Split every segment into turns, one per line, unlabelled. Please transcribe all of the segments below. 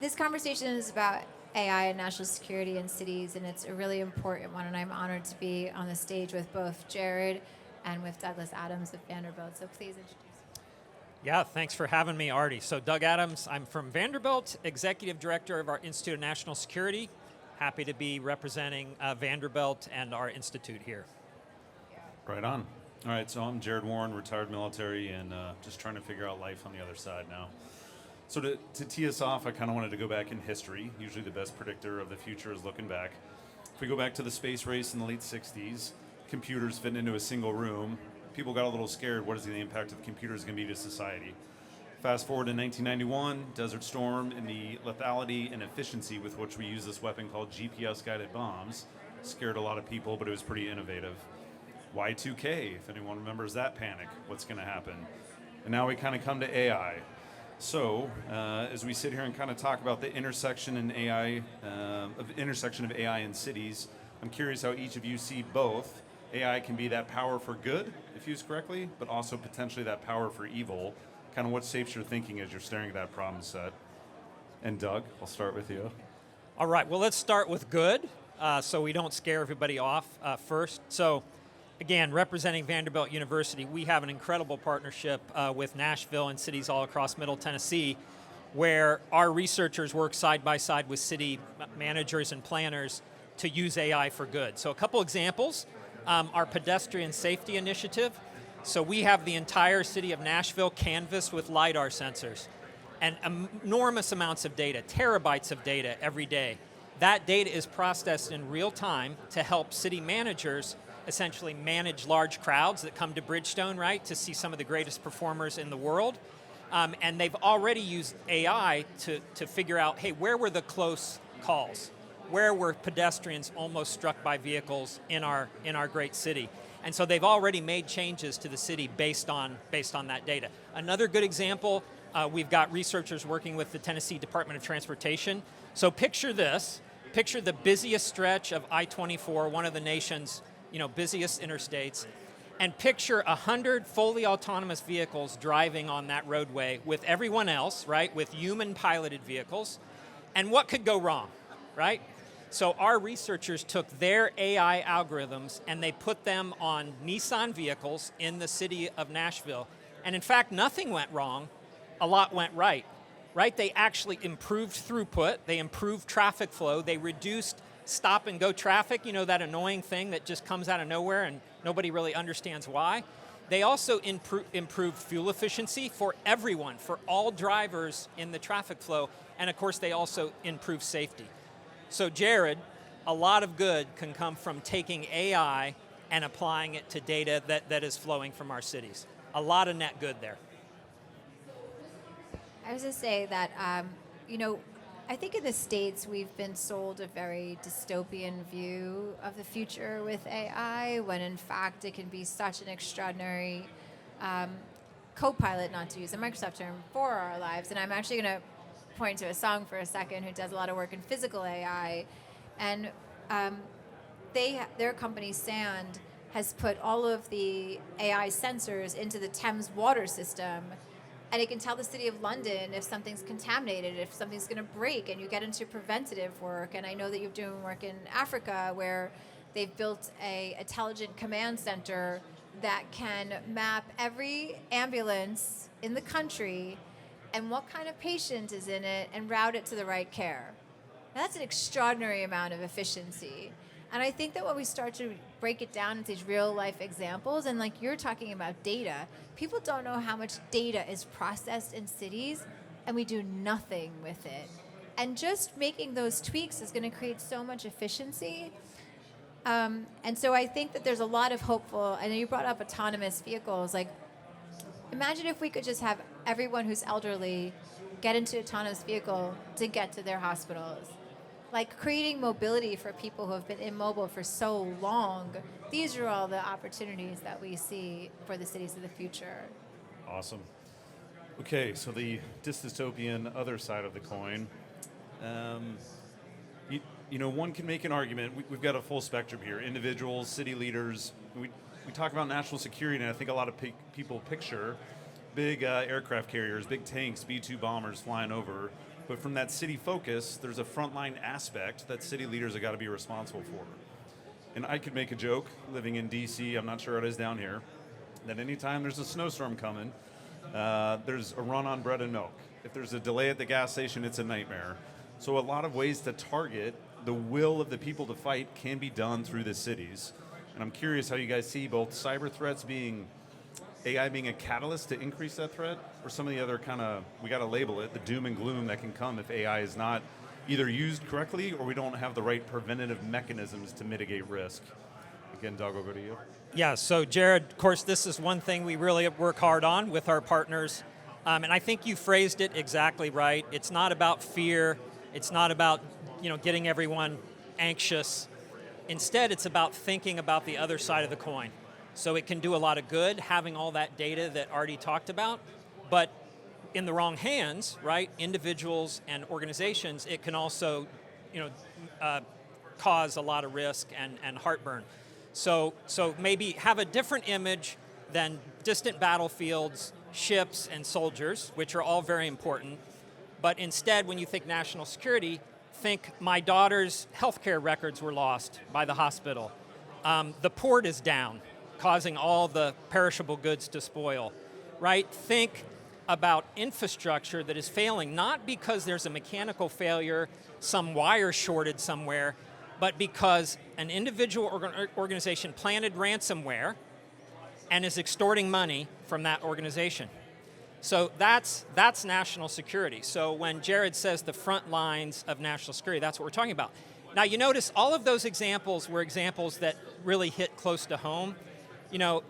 This conversation is about AI and national security in cities, and it's a really important one, and I'm honored to be on the stage with both Jerad and with Douglas Adams of Vanderbilt, so please introduce yourself.
Yeah, thanks for having me, Aarti. So Doug Adams, I'm from Vanderbilt, Executive Director of our Institute of National Security. Happy to be representing Vanderbilt and our institute here.
Right on. All right, so I'm Jerad Warren, retired military, and just trying to figure out life on the other side now. So to tee us off, I kind of wanted to go back in history. Usually the best predictor of the future is looking back. If we go back to the space race in the late 60s, computers fitting into a single room, people got a little scared. What is the impact of computers going to be to society? Fast forward to 1991, Desert Storm, and the lethality and efficiency with which we use this weapon called GPS-guided bombs scared a lot of people, but it was pretty innovative. Y2K, if anyone remembers that panic, what's going to happen? And now we kind of come to AI. So, as we sit here and kind of talk about the intersection of AI in cities, I'm curious how each of you see both. AI can be that power for good, if used correctly, but also potentially that power for evil. Kind of what shapes your thinking as you're staring at that problem set. And Doug, I'll start with you.
All right, well, let's start with good, so we don't scare everybody off first. So, again, representing Vanderbilt University, we have an incredible partnership with Nashville and cities all across Middle Tennessee, where our researchers work side by side with city managers and planners to use AI for good. So a couple examples, our pedestrian safety initiative. So we have the entire city of Nashville canvassed with LiDAR sensors and enormous amounts of data, terabytes of data every day. That data is processed in real time to help city managers essentially manage large crowds that come to Bridgestone, right, to see some of the greatest performers in the world. And they've already used AI to figure out, hey, where were the close calls? Where were pedestrians almost struck by vehicles in our great city? And so they've already made changes to the city based on that data. Another good example, we've got researchers working with the Tennessee Department of Transportation. So picture this, picture the busiest stretch of I-24, one of the nation's busiest interstates, and picture 100 fully autonomous vehicles driving on that roadway with everyone else, right, with human piloted vehicles. And what could go wrong, right? So our researchers took their AI algorithms and they put them on Nissan vehicles in the city of Nashville. And in fact, nothing went wrong, a lot went right, right? They actually improved throughput, they improved traffic flow, they reduced stop and go traffic, that annoying thing that just comes out of nowhere and nobody really understands why. They also improved fuel efficiency for everyone, for all drivers in the traffic flow, and of course they also improved safety. So Jerad, a lot of good can come from taking AI and applying it to data that is flowing from our cities. A lot of net good there.
I was going to say that, I think in the States we've been sold a very dystopian view of the future with AI, when in fact it can be such an extraordinary co-pilot, not to use a Microsoft term, for our lives. And I'm actually going to point to a song for a second who does a lot of work in physical AI. And their company, Sand, has put all of the AI sensors into the Thames water system, and it can tell the City of London if something's contaminated, if something's going to break, and you get into preventative work. And I know that you're doing work in Africa where they've built an intelligent command center that can map every ambulance in the country and what kind of patient is in it and route it to the right care. Now, that's an extraordinary amount of efficiency. And I think that when we start to break it down into these real life examples, and like you're talking about data, people don't know how much data is processed in cities, and we do nothing with it. And just making those tweaks is going to create so much efficiency. And so I think that there's a lot of hopeful, I know you brought up autonomous vehicles, like imagine if we could just have everyone who's elderly get into an autonomous vehicle to get to their hospitals. Like creating mobility for people who have been immobile for so long. These are all the opportunities that we see for the cities of the future.
Awesome. Okay, so the dystopian other side of the coin. One can make an argument. We've got a full spectrum here. Individuals, city leaders. We talk about national security, and I think a lot of people picture big aircraft carriers, big tanks, B-2 bombers flying over. But from that city focus, there's a frontline aspect that city leaders have got to be responsible for. And I could make a joke, living in DC, I'm not sure it is down here, that anytime there's a snowstorm coming, there's a run on bread and milk. If there's a delay at the gas station, it's a nightmare. So a lot of ways to target the will of the people to fight can be done through the cities. And I'm curious how you guys see both cyber threats AI being a catalyst to increase that threat, or some of the other kind of, we got to label it, the doom and gloom that can come if AI is not either used correctly or we don't have the right preventative mechanisms to mitigate risk. Again, Doug, I'll go to you.
Yeah, so Jerad, of course, this is one thing we really work hard on with our partners. And I think you phrased it exactly right. It's not about fear. It's not about getting everyone anxious. Instead, it's about thinking about the other side of the coin. So it can do a lot of good, having all that data that Aarti talked about, but in the wrong hands, right, individuals and organizations, it can also cause a lot of risk and heartburn. So maybe have a different image than distant battlefields, ships, and soldiers, which are all very important. But instead, when you think national security, think my daughter's healthcare records were lost by the hospital. The port is down, causing all the perishable goods to spoil, right? Think about infrastructure that is failing, not because there's a mechanical failure, some wire shorted somewhere, but because an individual organization planted ransomware and is extorting money from that organization. So that's national security. So when Jerad says the front lines of national security, that's what we're talking about. Now you notice all of those examples were examples that really hit close to home.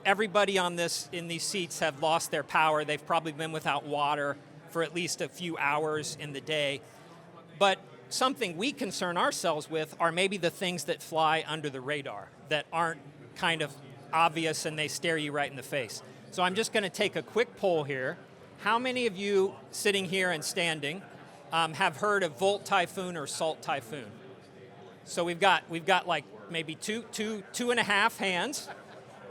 Everybody in these seats have lost their power. They've probably been without water for at least a few hours in the day. But something we concern ourselves with are maybe the things that fly under the radar, that aren't kind of obvious and they stare you right in the face. So I'm just going to take a quick poll here. How many of you sitting here and standing have heard of Volt Typhoon or Salt Typhoon? So we've got like maybe two and a half hands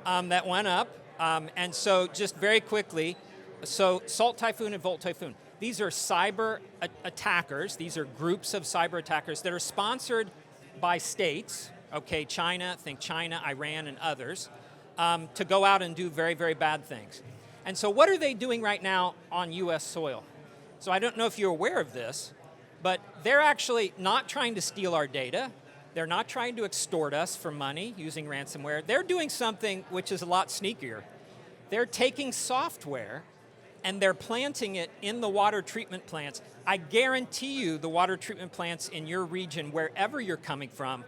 that went up. And so just very quickly, so Salt Typhoon and Volt Typhoon, these are cyber attackers. These are groups of cyber attackers that are sponsored by states, okay, China, think China, Iran, and others, to go out and do very, very bad things. And so what are they doing right now on US soil? So I don't know if you're aware of this, but they're actually not trying to steal our data. They're not trying to extort us for money using ransomware. They're doing something which is a lot sneakier. They're taking software and they're planting it in the water treatment plants. I guarantee you the water treatment plants in your region, wherever you're coming from,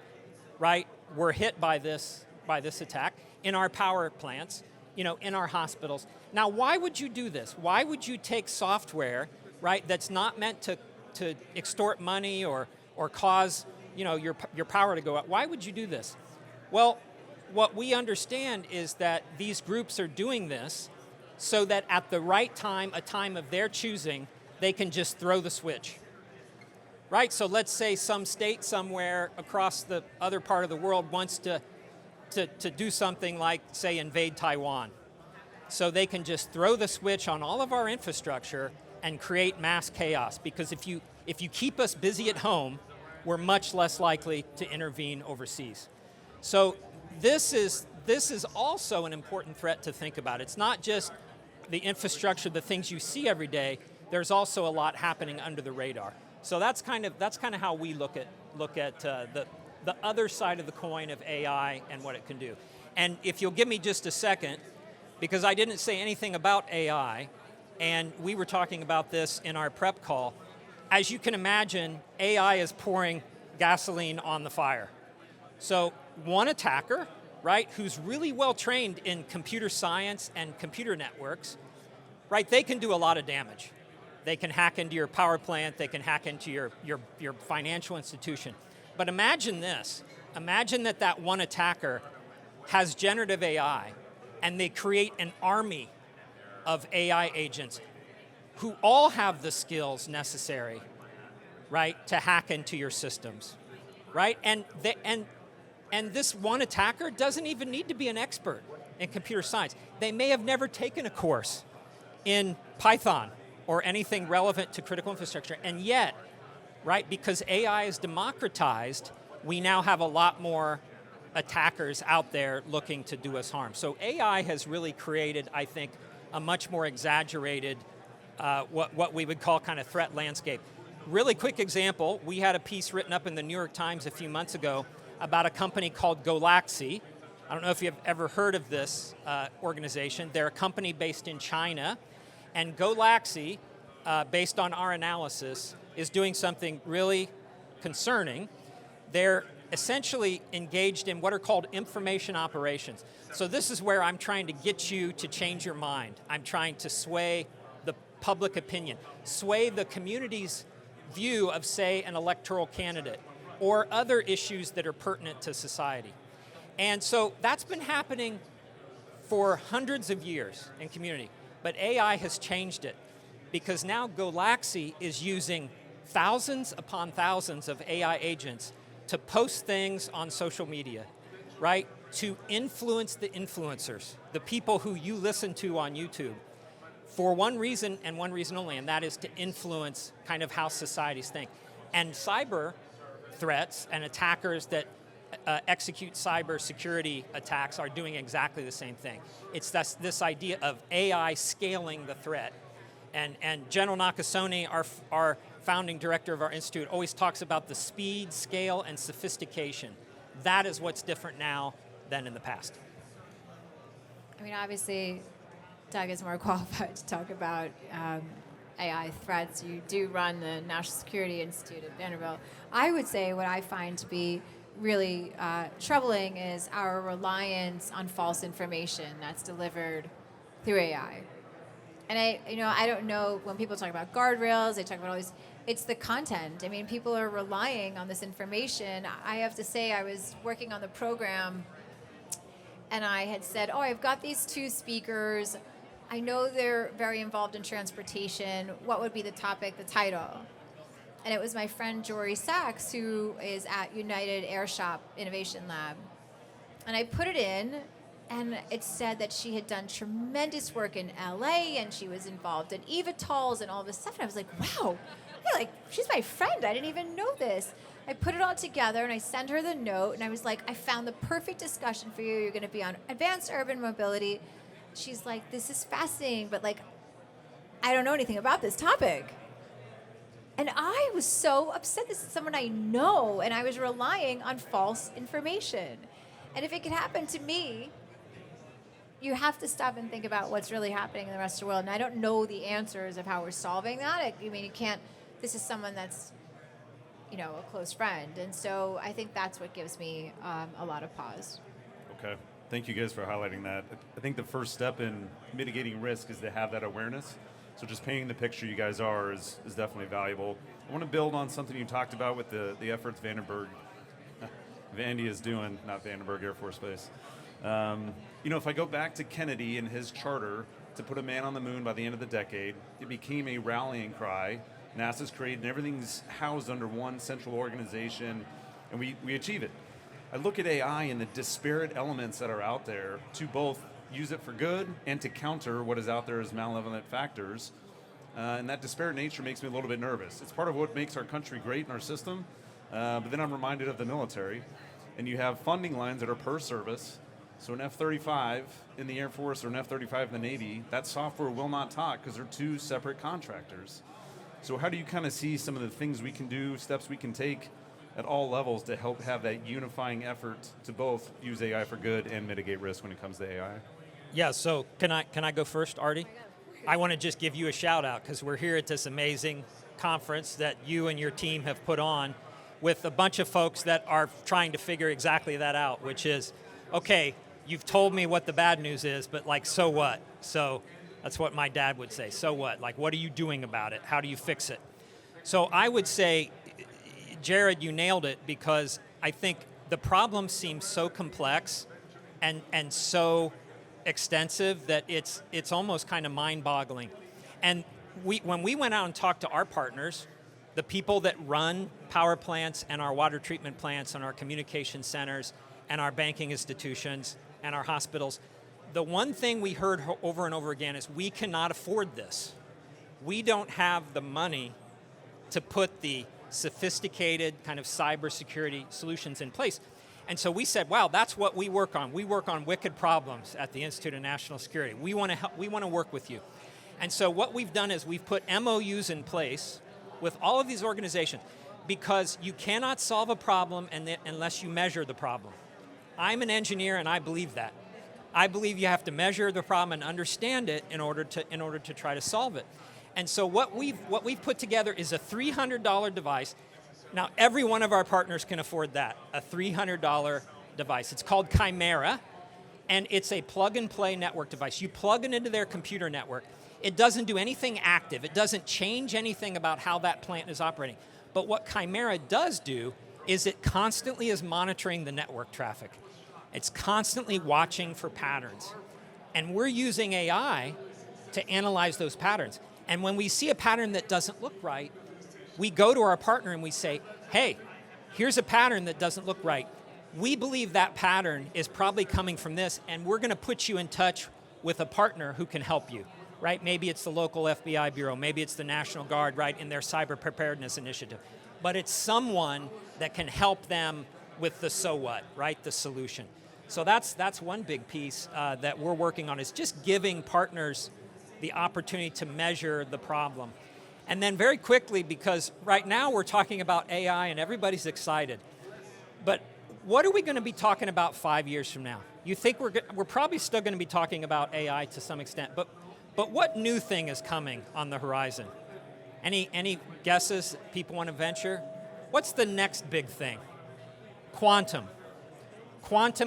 right, were hit by this attack, in our power plants, in our hospitals. Now, why would you do this? Why would you take software, right, that's not meant to extort money or cause your power to go up? Why would you do this? Well, what we understand is that these groups are doing this so that at the right time, a time of their choosing, they can just throw the switch. Right? So let's say some state somewhere across the other part of the world wants to do something like, say, invade Taiwan. So they can just throw the switch on all of our infrastructure and create mass chaos, because if you keep us busy at home, we're much less likely to intervene overseas. So this is also an important threat to think about. It's not just the infrastructure, the things you see every day. There's also a lot happening under the radar. So that's kind of how we look at the other side of the coin of AI and what it can do. And if you'll give me just a second, because I didn't say anything about AI, and we were talking about this in our prep call. As you can imagine, AI is pouring gasoline on the fire. So one attacker, right, who's really well trained in computer science and computer networks, right, they can do a lot of damage. They can hack into your power plant, they can hack into your financial institution. But imagine this, imagine that one attacker has generative AI, and they create an army of AI agents who all have the skills necessary, right, to hack into your systems, right? And this one attacker doesn't even need to be an expert in computer science. They may have never taken a course in Python or anything relevant to critical infrastructure, and yet right? Because AI is democratized, we now have a lot more attackers out there looking to do us harm. So AI has really created, I think, a much more exaggerated, what we would call kind of threat landscape. Really quick example, we had a piece written up in the New York Times a few months ago about a company called Galaxy. I don't know if you've ever heard of this organization. They're a company based in China, and Galaxy, based on our analysis, is doing something really concerning. They're essentially engaged in what are called information operations. So this is where I'm trying to get you to change your mind. I'm trying to sway the public opinion, sway the community's view of, say, an electoral candidate or other issues that are pertinent to society. And so that's been happening for hundreds of years in community, but AI has changed it because now Galaxy is using thousands upon thousands of AI agents to post things on social media, right? To influence the influencers, the people who you listen to on YouTube, for one reason and one reason only, and that is to influence kind of how societies think. And cyber threats and attackers that execute cyber security attacks are doing exactly the same thing. It's this idea of AI scaling the threat. And General Nakasone, our founding director of our institute, always talks about the speed, scale, and sophistication. That is what's different now than in the past.
I mean, obviously, Doug is more qualified to talk about AI threats. You do run the National Security Institute at Vanderbilt. I would say what I find to be really troubling is our reliance on false information that's delivered through AI. And I don't know, when people talk about guardrails, they talk about all these, it's the content. I mean, people are relying on this information. I have to say, I was working on the program and I had said, I've got these two speakers. I know they're very involved in transportation. What would be the topic, the title? And it was my friend Jory Sachs, who is at United Airshop Innovation Lab. And I put it in, and it said that she had done tremendous work in LA, and she was involved in eVTOLs and all this stuff. And I was like, wow, she's my friend. I didn't even know this. I put it all together, and I sent her the note, and I was like, I found the perfect discussion for you. You're going to be on advanced urban mobility. She's like, this is fascinating, but I don't know anything about this topic. And I was so upset. This is someone I know, and I was relying on false information. And if it could happen to me, you have to stop and think about what's really happening in the rest of the world. And I don't know the answers of how we're solving that. I mean, you can't, this is someone that's, a close friend. And so I think that's what gives me a lot of pause.
Okay. Thank you guys for highlighting that. I think the first step in mitigating risk is to have that awareness. So just painting the picture you guys are is definitely valuable. I want to build on something you talked about with the efforts Vandy is doing, not Vandenberg Air Force Base. If I go back to Kennedy and his charter to put a man on the moon by the end of the decade, it became a rallying cry. NASA's created and everything's housed under one central organization, and we achieve it. I look at AI and the disparate elements that are out there to both use it for good and to counter what is out there as malevolent factors. And that disparate nature makes me a little bit nervous. It's part of what makes our country great in our system, but then I'm reminded of the military. And you have funding lines that are per service. So an F-35 in the Air Force or an F-35 in the Navy, that software will not talk because they're two separate contractors. So how do you kind of see some of the things we can do, steps we can take at all levels to help have that unifying effort to both use AI for good and mitigate risk when it comes to AI?
Yeah, so can I go first, Aarti? I want to just give you a shout out because we're here at this amazing conference that you and your team have put on with a bunch of folks that are trying to figure exactly that out, which is, okay, you've told me what the bad news is, but so what? So that's what my dad would say, so what? What are you doing about it? How do you fix it? So I would say, Jerad, you nailed it, because I think the problem seems so complex and so extensive that it's almost kind of mind-boggling. And when we went out and talked to our partners, the people that run power plants and our water treatment plants and our communication centers and our banking institutions and our hospitals, the one thing we heard over and over again is we cannot afford this. We don't have the money to put the sophisticated kind of cybersecurity solutions in place. And so we said, wow, that's what we work on. We work on wicked problems at the Institute of National Security. We want to help, we want to work with you. And so what we've done is we've put MOUs in place with all of these organizations because you cannot solve a problem unless you measure the problem. I'm an engineer and I believe that. I believe you have to measure the problem and understand it in order to try to solve it. And so what we've put together is a $300 device. Now every one of our partners can afford that, a $300 device. It's called Chimera, and it's a plug and play network device. You plug it into their computer network. It doesn't do anything active. It doesn't change anything about how that plant is operating. But what Chimera does do is it constantly is monitoring the network traffic. It's constantly watching for patterns. And we're using AI to analyze those patterns. And when we see a pattern that doesn't look right, we go to our partner and we say, hey, here's a pattern that doesn't look right. We believe that pattern is probably coming from this, and we're going to put you in touch with a partner who can help you, right? Maybe it's the local FBI bureau, maybe it's the National Guard, right, in their cyber preparedness initiative. But it's someone that can help them with the so what, right, the solution. So that's one big piece that we're working on, is just giving partners the opportunity to measure the problem. And then very quickly, because right now we're talking about AI and everybody's excited, but what are we going to be talking about 5 years from now? You think we're probably still going to be talking about AI to some extent, but what new thing is coming on the horizon? Any guesses people want to venture? What's the next big thing? Quantum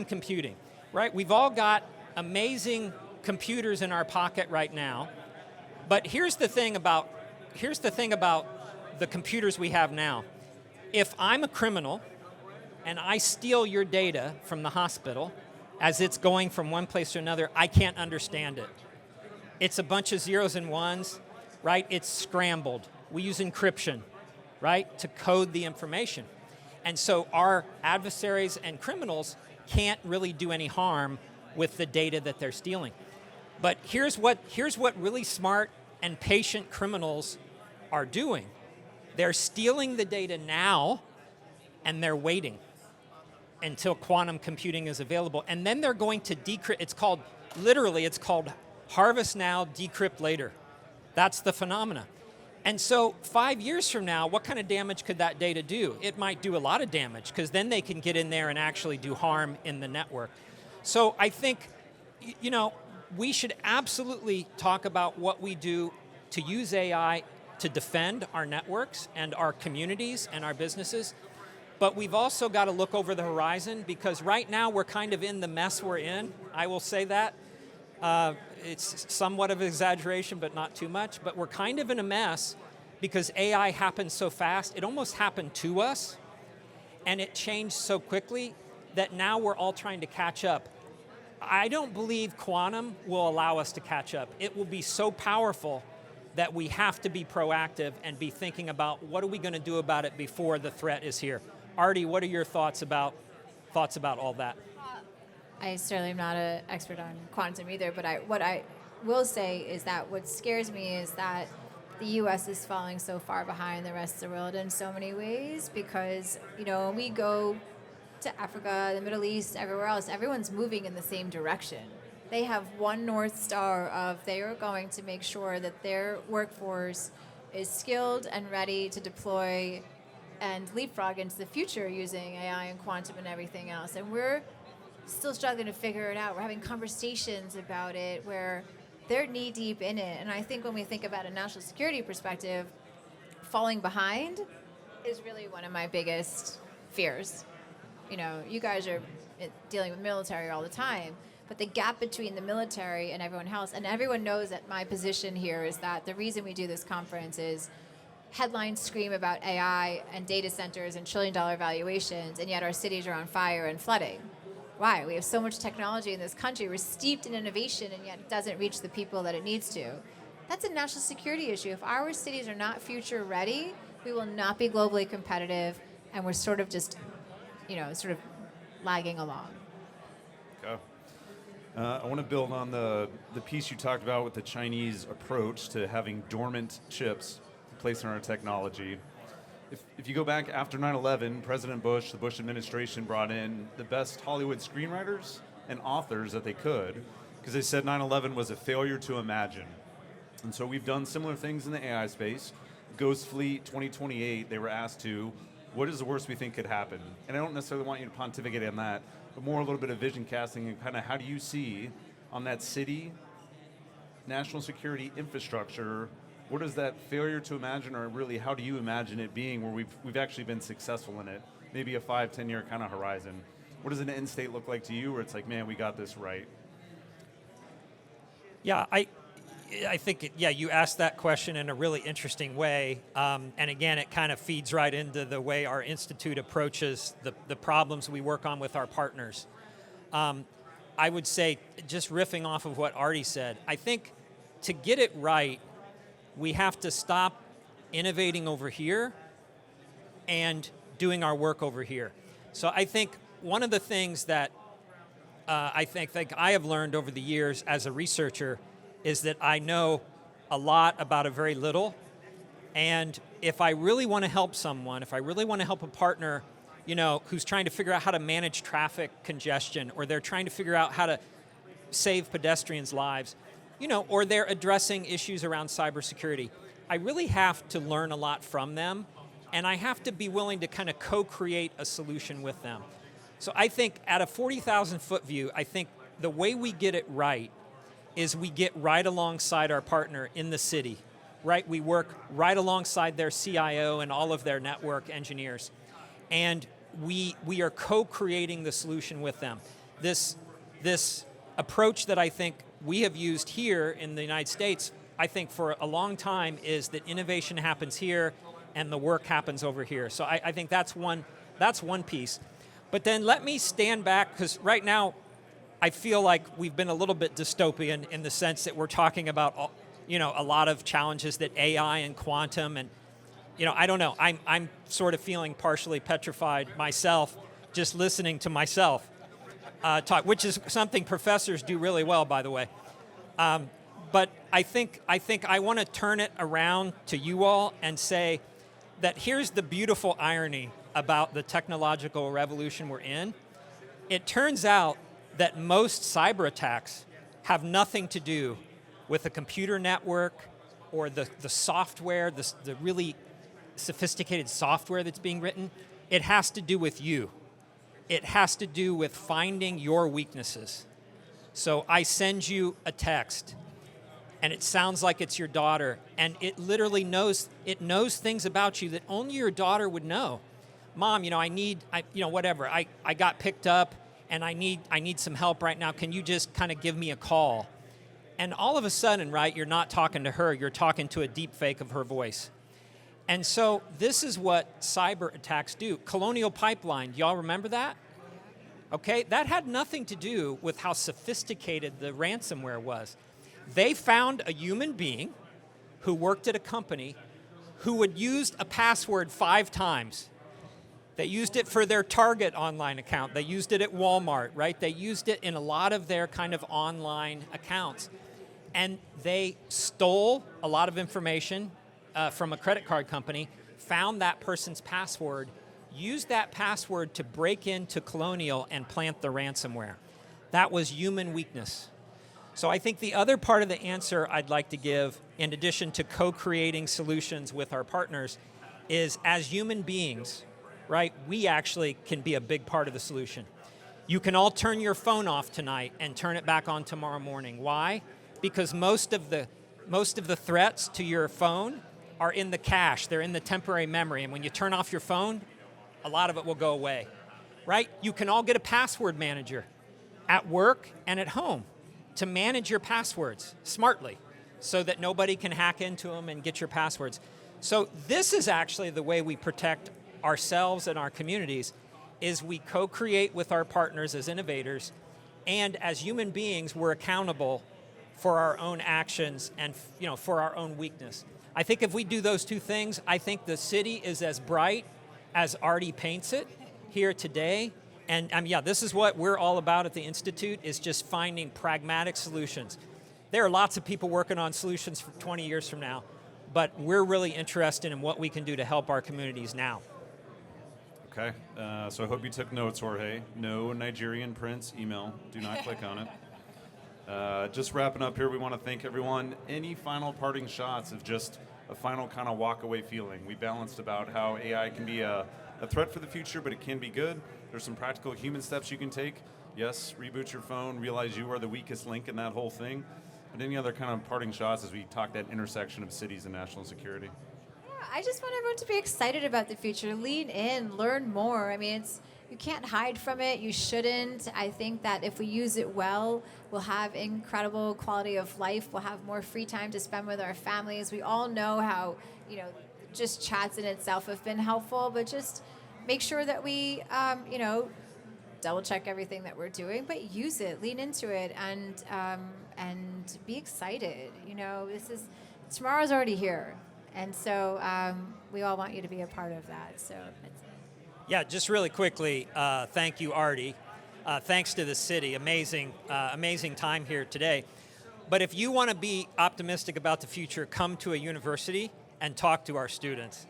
computing, right? We've all got amazing computers in our pocket right now, but here's the thing about the computers we have now. If I'm a criminal and I steal your data from the hospital as it's going from one place to another, I can't understand it. It's a bunch of zeros and ones, right? It's scrambled. We use encryption, right, to code the information. And so our adversaries and criminals can't really do any harm with the data that they're stealing. But here's what really smart and patient criminals are doing. They're stealing the data now, and they're waiting until quantum computing is available. And then they're going to decrypt. It's called harvest now, decrypt later. That's the phenomena. And so 5 years from now, what kind of damage could that data do? It might do a lot of damage, because then they can get in there and actually do harm in the network. So I think, we should absolutely talk about what we do to use AI to defend our networks and our communities and our businesses. But we've also got to look over the horizon, because right now we're kind of in the mess we're in. I will say that. It's somewhat of an exaggeration, but not too much. But we're kind of in a mess because AI happens so fast. It almost happened to us, and it changed so quickly that now we're all trying to catch up. I don't believe quantum will allow us to catch up. It will be so powerful that we have to be proactive and be thinking about what are we going to do about it before the threat is here. Aarti, what are your thoughts about all that?
I certainly am not an expert on quantum either, but what I will say is that what scares me is that the U.S. is falling so far behind the rest of the world in so many ways, because, when we go to Africa, the Middle East, everywhere else, everyone's moving in the same direction. They have one North Star of they are going to make sure that their workforce is skilled and ready to deploy and leapfrog into the future using AI and quantum and everything else. And we're still struggling to figure it out. We're having conversations about it where they're knee deep in it. And I think when we think about a national security perspective, falling behind is really one of my biggest fears. You guys are dealing with military all the time, but the gap between the military and everyone else, and everyone knows that my position here is that the reason we do this conference is headlines scream about AI and data centers and trillion-dollar valuations, and yet our cities are on fire and flooding. Why? We have so much technology in this country. We're steeped in innovation, and yet it doesn't reach the people that it needs to. That's a national security issue. If our cities are not future ready, we will not be globally competitive, and we're sort of just, lagging along.
Okay. I want to build on the piece you talked about with the Chinese approach to having dormant chips placed in our technology. if you go back after 9/11, President Bush, the Bush administration brought in the best Hollywood screenwriters and authors that they could, because they said 9/11 was a failure to imagine. And so we've done similar things in the AI space. Ghost Fleet 2028, they were asked to, what is the worst we think could happen? And I don't necessarily want you to pontificate on that, but more a little bit of vision casting and kind of how do you see on that city, national security infrastructure, what is that failure to imagine, or really how do you imagine it being where we've actually been successful in it? Maybe a 5-10 year kind of horizon. What does an end state look like to you where it's like, man, we got this right?
Yeah, I think, you asked that question in a really interesting way. And again, it kind of feeds right into the way our institute approaches the problems we work on with our partners. I would say, just riffing off of what Aarti said, I think to get it right, we have to stop innovating over here and doing our work over here. So I think one of the things that I think I have learned over the years as a researcher is that I know a lot about a very little. And if I really want to help someone, if I really want to help a partner, who's trying to figure out how to manage traffic congestion, or they're trying to figure out how to save pedestrians' lives, or they're addressing issues around cybersecurity, I really have to learn a lot from them, and I have to be willing to kind of co-create a solution with them. So I think at a 40,000 foot view, I think the way we get it right is we get right alongside our partner in the city, right? We work right alongside their CIO and all of their network engineers. And we are co-creating the solution with them. This approach that I think we have used here in the United States, I think for a long time, is that innovation happens here and the work happens over here. So I think that's one piece. But then let me stand back, because right now I feel like we've been a little bit dystopian in the sense that we're talking about a lot of challenges that AI and quantum and I don't know. I'm sort of feeling partially petrified myself, just listening to myself talk, which is something professors do really well, by the way. But I think I want to turn it around to you all and say that here's the beautiful irony about the technological revolution we're in. It turns out that most cyber attacks have nothing to do with the computer network or the software, the really sophisticated software that's being written. It has to do with you. It has to do with finding your weaknesses. So I send you a text, and it sounds like it's your daughter, and it literally knows things about you that only your daughter would know. Mom, whatever. I got picked up, and I need some help right now. Can you just kind of give me a call? And all of a sudden, right, you're not talking to her. You're talking to a deep fake of her voice. And so this is what cyber attacks do. Colonial Pipeline, do y'all remember that? Okay, that had nothing to do with how sophisticated the ransomware was. They found a human being who worked at a company who had used a password 5 times. They used it for their Target online account. They used it at Walmart, right? They used it in a lot of their kind of online accounts. And they stole a lot of information from a credit card company, found that person's password, used that password to break into Colonial and plant the ransomware. That was human weakness. So I think the other part of the answer I'd like to give, in addition to co-creating solutions with our partners, is as human beings, right, we actually can be a big part of the solution. You can all turn your phone off tonight and turn it back on tomorrow morning. Why? Because most of the threats to your phone are in the cache. They're in the temporary memory. And when you turn off your phone, a lot of it will go away, right? You can all get a password manager at work and at home to manage your passwords smartly so that nobody can hack into them and get your passwords. So this is actually the way we protect ourselves and our communities, is we co-create with our partners as innovators, and as human beings, we're accountable for our own actions and for our own weakness. I think if we do those two things, I think the city is as bright as Aarti paints it here today. And this is what we're all about at the Institute, is just finding pragmatic solutions. There are lots of people working on solutions for 20 years from now, but we're really interested in what we can do to help our communities now.
Okay, so I hope you took notes, Jorge. No Nigerian prince email. Do not click on it. Just wrapping up here, we want to thank everyone. Any final parting shots of just a final kind of walk-away feeling? We balanced about how AI can be a threat for the future, but it can be good. There's some practical human steps you can take. Yes, reboot your phone, realize you are the weakest link in that whole thing. But any other kind of parting shots as we talk that intersection of cities and national security?
I just want everyone to be excited about the future. Lean in, learn more. I mean, you can't hide from it. You shouldn't. I think that if we use it well, we'll have incredible quality of life. We'll have more free time to spend with our families. We all know how, just chats in itself have been helpful, but just make sure that we, double check everything that we're doing, but use it, lean into it, and be excited. Tomorrow's already here. And so we all want you to be a part of that. So
Yeah, just really quickly, thank you, Aarti. Thanks to the city, amazing time here today. But if you want to be optimistic about the future, come to a university and talk to our students.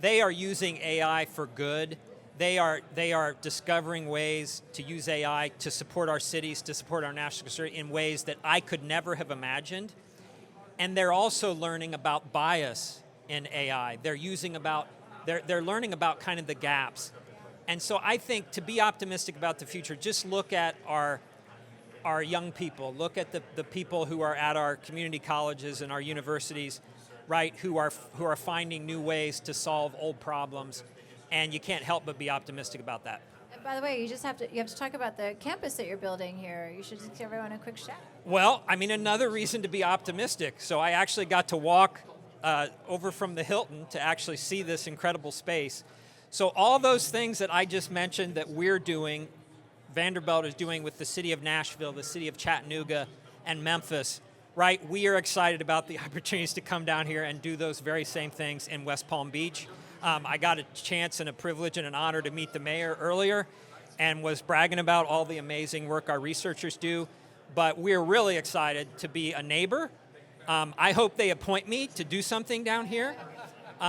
They are using AI for good. They are discovering ways to use AI to support our cities, to support our national security in ways that I could never have imagined. And they're also learning about bias in AI. They're learning about kind of the gaps. And so I think to be optimistic about the future, just look at our young people, look at the people who are at our community colleges and our universities, right, who are finding new ways to solve old problems, and you can't help but be optimistic about that.
And by the way, you have to talk about the campus that you're building here. You should just give everyone a quick shout.
Well, I mean, another reason to be optimistic. So I actually got to walk over from the Hilton to actually see this incredible space. So all those things that I just mentioned that we're doing, Vanderbilt is doing with the city of Nashville, the city of Chattanooga, and Memphis, right? We are excited about the opportunities to come down here and do those very same things in West Palm Beach. I got a chance and a privilege and an honor to meet the mayor earlier and was bragging about all the amazing work our researchers do. But we're really excited to be a neighbor. I hope they appoint me to do something down here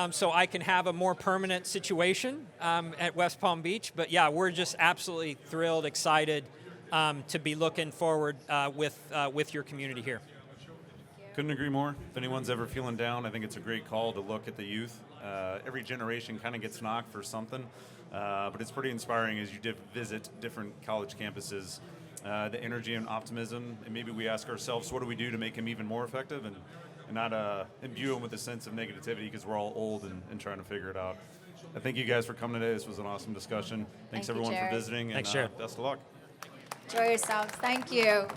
so I can have a more permanent situation at West Palm Beach. But yeah, we're just absolutely thrilled, excited to be looking forward with your community here.
Couldn't agree more. If anyone's ever feeling down, I think it's a great call to look at the youth. Every generation kind of gets knocked for something, but it's pretty inspiring as you visit different college campuses. The energy and optimism, and maybe we ask ourselves, what do we do to make them even more effective, and not imbue them with a sense of negativity because we're all old and trying to figure it out. I thank you guys for coming today. This was an awesome discussion. Thanks everyone for visiting, and
Thanks, Jerad.
best of luck.
Enjoy yourselves. Thank you.